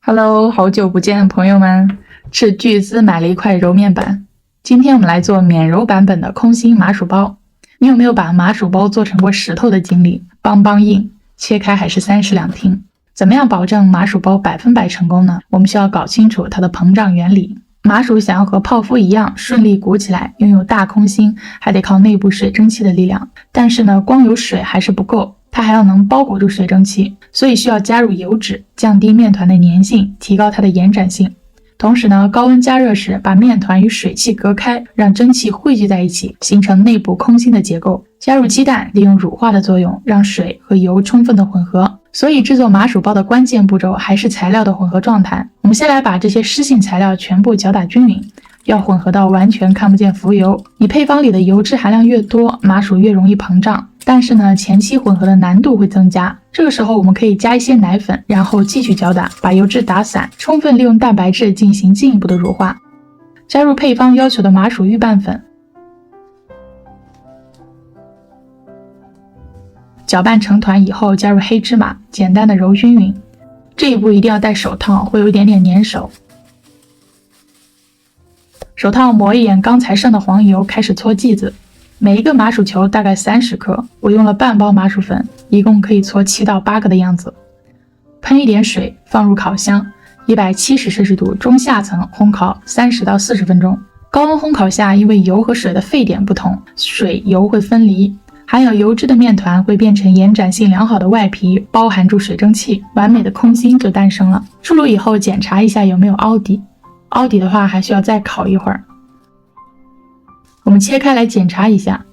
Hello，好久不见，朋友们！斥巨资买了一块揉面板，今天我们来做免揉版本的空心麻薯包。你有没有把麻薯包做成过石头的经历？邦邦硬，切开还是三室两厅。怎么样保证麻薯包100%成功呢？我们需要搞清楚它的膨胀原理。麻薯想要和泡芙一样顺利鼓起来，拥有大空心，还得靠内部水蒸气的力量。但是呢，光有水还是不够。它还要能包裹住水蒸气，所以需要加入油脂，降低面团的粘性，提高它的延展性。同时呢，高温加热时把面团与水汽隔开，让蒸汽汇聚在一起，形成内部空心的结构。加入鸡蛋，利用乳化的作用，让水和油充分的混合。所以制作麻薯包的关键步骤还是材料的混合状态。我们先来把这些湿性材料全部搅打均匀，要混合到完全看不见浮油。你配方里的油脂含量越多，麻薯越容易膨胀。但是呢，前期混合的难度会增加。这个时候我们可以加一些奶粉，然后继续搅打，把油脂打散，充分利用蛋白质进行进一步的乳化。加入配方要求的麻薯预拌粉，搅拌成团以后，加入黑芝麻，简单的揉均匀。这一步一定要戴手套，会有一点点粘手。手套抹一眼刚才剩的黄油，开始搓剂子。每一个麻薯球大概30克，我用了半包麻薯粉，一共可以搓7到8个的样子。喷一点水，放入烤箱，170摄氏度中下层烘烤30到40分钟。高温烘烤下，因为油和水的沸点不同，水油会分离，含有油脂的面团会变成延展性良好的外皮，包含住水蒸气，完美的空心就诞生了。出炉以后检查一下有没有凹底，凹底的话还需要再烤一会儿。我们切开来检查一下，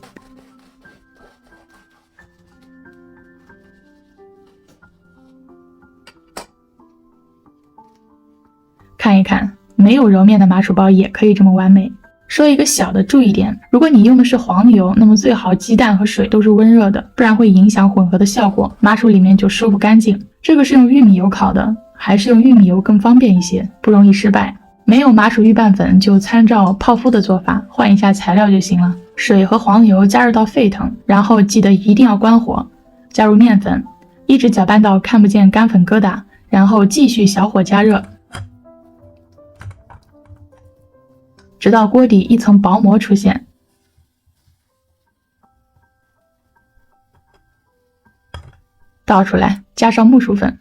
看一看，没有揉面的麻薯包也可以这么完美。说一个小的注意点，如果你用的是黄油，那么最好鸡蛋和水都是温热的，不然会影响混合的效果，麻薯里面就收不干净。这个是用玉米油烤的，还是用玉米油更方便一些，不容易失败。没有麻薯预拌粉，就参照泡芙的做法，换一下材料就行了。水和黄油加热到沸腾，然后记得一定要关火，加入面粉，一直搅拌到看不见干粉疙瘩，然后继续小火加热，直到锅底一层薄膜出现。倒出来，加上木薯粉，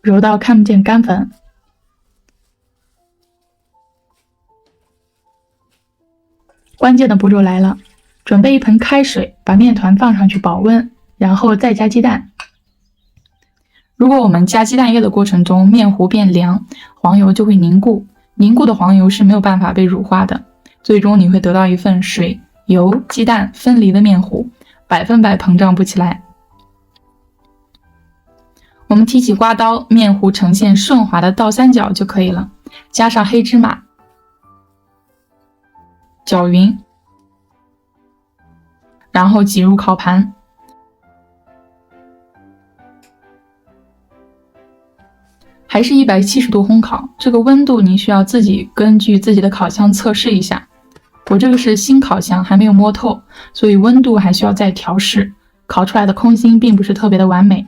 揉到看不见干粉。关键的步骤来了，准备一盆开水，把面团放上去保温，然后再加鸡蛋。如果我们加鸡蛋液的过程中面糊变凉，黄油就会凝固，凝固的黄油是没有办法被乳化的，最终你会得到一份水、油、鸡蛋分离的面糊，100%膨胀不起来。我们提起刮刀，面糊呈现顺滑的倒三角就可以了，加上黑芝麻，搅匀，然后挤入烤盘。还是170度烘烤，这个温度你需要自己根据自己的烤箱测试一下。我这个是新烤箱，还没有摸透，所以温度还需要再调试，烤出来的空心并不是特别的完美。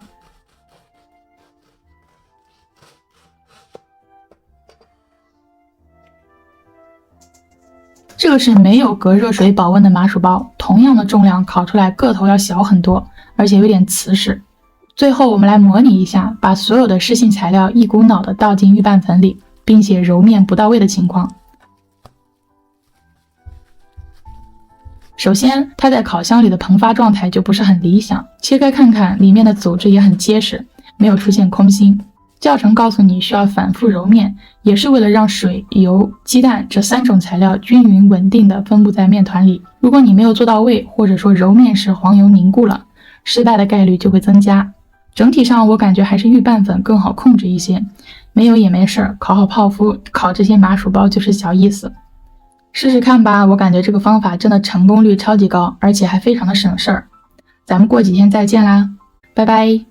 这个是没有隔热水保温的麻薯包，同样的重量烤出来个头要小很多，而且有点瓷实。最后我们来模拟一下，把所有的湿性材料一股脑的倒进预拌粉里，并且揉面不到位的情况。首先，它在烤箱里的膨发状态就不是很理想，切开看看，里面的组织也很结实，没有出现空心。教程告诉你需要反复揉面，也是为了让水、油、鸡蛋这3种材料均匀稳定的分布在面团里。如果你没有做到位，或者说揉面时黄油凝固了，失败的概率就会增加。整体上我感觉还是预拌粉更好控制一些，没有也没事，烤好泡芙，烤这些麻薯包就是小意思。试试看吧，我感觉这个方法真的成功率超级高，而且还非常的省事儿。咱们过几天再见啦，拜拜。